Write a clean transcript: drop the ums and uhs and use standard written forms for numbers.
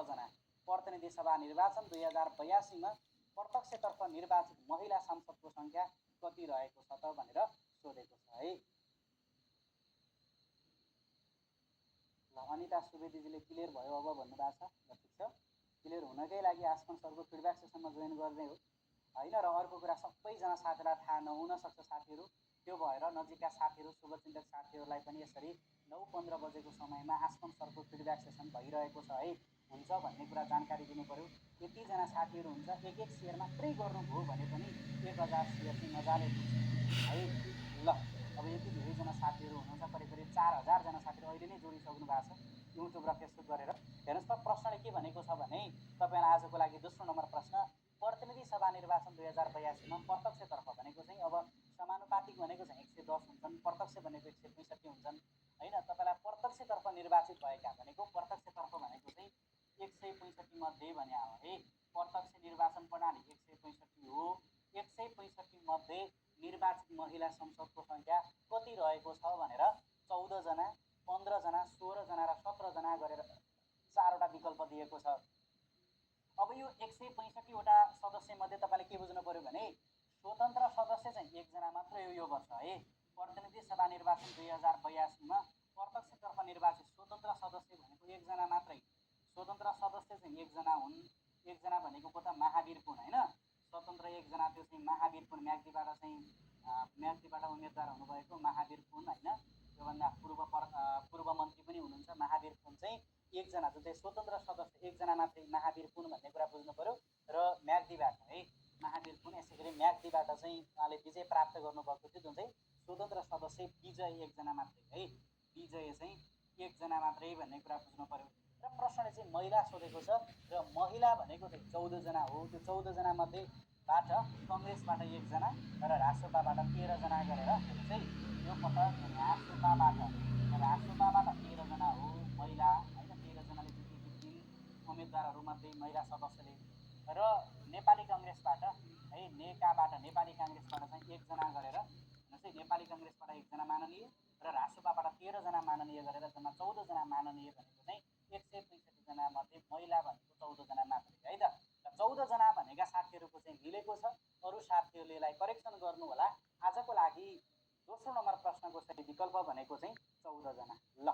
17 प्रतिनिधि सभा निर्वाचन 2082 मा प्रत्यक्षतर्फ निर्वाचित महिला सांसदको संख्या कति रहेको छ त भनेर सोधेको छ है। ल अनिता सुवेदीजीले क्लियर भयो अब भन्नुभएको छ। ल ठिक छ, क्लियर हुनकै लागि आसमान सरको फिडब्याक सेसनमा जोइन गर्ने हो हैन। र अर्को कुरा सबैजना साथीलाई थाहा नहुन सक्छ साथीहरू, त्यो भएर नजिकका साथीहरू शुभचिन्तक साथीहरूलाई पनि यसरी 9:15 बजेको समयमा आसमान सरको फिडब्याक सेसन भइरहेको छ है, हुन्छ भन्ने कुरा जानकारी दिनु पर्यो। यतिजना साथीहरू हुन्छ, एक सेयर मात्रै गर्नुभयो भने पनि 1000 सेयर चाहिँ मजाले पुग्छ है। ल अब यति धेरैजना साथीहरू हुनुहुन्छ, करिब 4000 जना साथीहरू अहिले नै जोडिसक्नु भएको छ युट्युब र फेसबुक गरेर। हेर्नुहोस् त, प्रश्नले के भनेको छ भने तपाईँलाई आजको लागि दोस्रो नम्बर प्रश्न, प्रतिनिधि सभा निर्वाचन 2082 मा प्रत्यक्षतर्फ भनेको चाहिँ अब समानुपातिक भनेको चाहिँ 110 हुन्छन्, प्रत्यक्ष भनेको 165 हुन्छन् हैन। तपाईँलाई प्रत्यक्षतर्फ निर्वाचित भएका भनेको प्रत्यक्षतर्फ भनेको चाहिँ 165 मध्ये भने हो है। प्रत्यक्ष निर्वाचन प्रणाली 165 हो। 165 मध्ये निर्वाचित महिला संसदको संख्या कति रहेको छ भनेर 14 जना, 15 जना, 16 जना र 17 जना गरेर 4वटा विकल्प दिएको छ। अब यो 165 वटा सदस्य मध्ये तपाईले के बुझ्नु पर्यो भने स्वतन्त्र सदस्य चाहिँ 1 जना मात्रै हो यो वर्ष है। प्रतिनिधि सभा निर्वाचन 2082 मा प्रत्यक्षतर्फ निर्वाचित स्वतन्त्र सदस्य भनेको 1 जना मात्रै। स्वतन्त्र सदस्य चाहिँ 1 जना हुन्। 1 जना भनेको को त महावीर पुन हैन, स्वतन्त्र 1 जना त्यो चाहिँ महावीर पुन म्याग्दीबाट उम्मेदवार हुनुभएको महावीर पुन हैन। त्योभन्दा पूर्व मन्त्री पनि हुनुहुन्छ महावीर पुन चाहिँ 1 जना, जुन चाहिँ स्वतन्त्र सदस्य 1 जना मात्रै महावीर पुन भन्ने कुरा बुझ्नु पर्यो। र म्याग्दीबाट है महावीर पुन, यसैगरी म्याग्दीबाट चाहिँ उहाँले विजय प्राप्त गर्नुभएको थियो, जुन चाहिँ स्वतन्त्र सदस्य विजय 1 जना मात्रै है। विजय चाहिँ 1 जना मात्रै भन्ने कुरा बुझ्नु पर्यो। र प्रश्नले चाहिँ महिला सोधेको छ र महिला भनेको चाहिँ 14 जना हो। त्यो 14 जना मध्येबाट कङ्ग्रेसबाट 1 जना र रासोपाबाट 13 जना गरेर चाहिँ यो पटक रासोपाबाट 13 जना हो महिला हैन। 13 जनाले जितेकी उम्मेदवारहरू मध्ये महिला सदस्यले। र नेपाली कांग्रेसबाट है, नेकाबाट नेपाली कांग्रेसबाट चाहिँ 1 जना गरेर चाहिँ नेपाली कांग्रेसबाट 1 जना माननीय र रासोपाबाट 13 जना माननीय गरेर जम्मा 14 जना माननीय भनेको चाहिँ 165 जना मध्ये महिला भनेको 14 जना मात्रै है त। र 14 जना भनेका साथीहरूको चाहिँ मिलेको छ। अरु साथीहरूले यसलाई करेक्सन गर्नु होला। आजको लागि दोस्रो नम्बर प्रश्नको सही विकल्प भनेको चाहिँ 14 जना। ल